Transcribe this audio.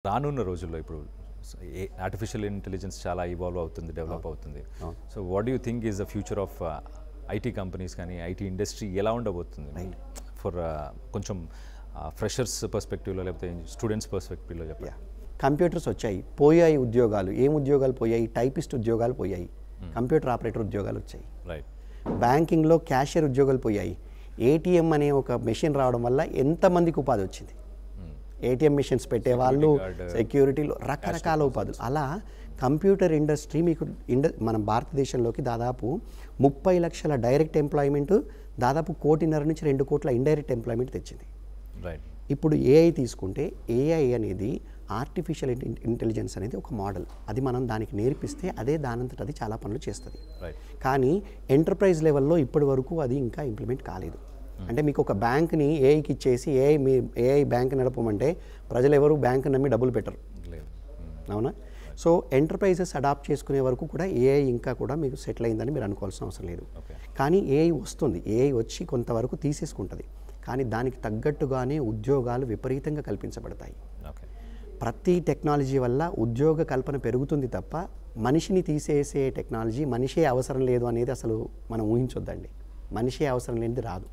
రానున్న రోజుల్లో ఇప్పుడు ఆర్టిఫిషియల్ ఇంటెలిజెన్స్ చాలా ఇవాల్వ్ అవుతుంది, డెవలప్ అవుతుంది. So what do you think is the future of IT companies కానీ ఐటీ ఇండస్ట్రీ ఎలా ఉండబోతుంది ఫర్ కొంచెం ఫ్రెషర్స్ పర్స్పెక్టివ్లో లేకపోతే స్టూడెంట్స్ పర్స్పెక్టివ్లో చెప్పండి. కంప్యూటర్స్ వచ్చాయి, పోయాయి ఉద్యోగాలు. ఏం ఉద్యోగాలు పోయాయి? టైపిస్ట్ ఉద్యోగాలు పోయాయి, కంప్యూటర్ ఆపరేటర్ ఉద్యోగాలు వచ్చాయి. రైట్. బ్యాంకింగ్లో క్యాషియర్ ఉద్యోగాలు పోయాయి. ఏటీఎం అనే ఒక మెషిన్ రావడం వల్ల ఎంతమందికి ఉపాధి వచ్చింది. ఏటీఎం మిషన్స్ పెట్టేవాళ్ళు, సెక్యూరిటీలో రకరకాల ఉపాధులు. అలా కంప్యూటర్ ఇండస్ట్రీ మీకు మన భారతదేశంలోకి దాదాపు 30 లక్షల డైరెక్ట్ ఎంప్లాయ్మెంట్, దాదాపు 1.5 నుంచి 2 కోట్ల ఇండైరెక్ట్ ఎంప్లాయ్మెంట్ తెచ్చింది. రైట్. ఇప్పుడు ఏఐ తీసుకుంటే ఏఐ అనేది ఆర్టిఫిషియల్ ఇంటెలిజెన్స్ అనేది ఒక మోడల్. అది మనం దానికి నేర్పిస్తే అదే దానంతట అది చాలా పనులు చేస్తుంది. కానీ ఎంటర్ప్రైజ్ లెవెల్లో ఇప్పటి వరకు అది ఇంకా ఇంప్లిమెంట్ కాలేదు. అంటే మీకు ఒక బ్యాంక్ని ఏఐకి ఇచ్చేసి ఏఐ బ్యాంక్ నడపమంటే ప్రజలు ఎవరు బ్యాంక్ నమ్మి డబ్బులు పెట్టరు, అవునా? సో ఎంటర్ప్రైజెస్ అడాప్ట్ చేసుకునే వరకు కూడా ఏఐ ఇంకా కూడా మీకు సెటిల్ అయిందని మీరు అనుకోవాల్సిన అవసరం లేదు. కానీ ఏఐ వస్తుంది, ఏఐ వచ్చి కొంతవరకు తీసేసుకుంటుంది. కానీ దానికి తగ్గట్టుగానే ఉద్యోగాలు విపరీతంగా కల్పించబడతాయి. ప్రతి టెక్నాలజీ వల్ల ఉద్యోగ కల్పన పెరుగుతుంది తప్ప మనిషిని తీసేసే టెక్నాలజీ, మనిషే అవసరం లేదు అనేది అసలు మనం ఊహించొద్దండి. మనిషే అవసరం లేనిది రాదు.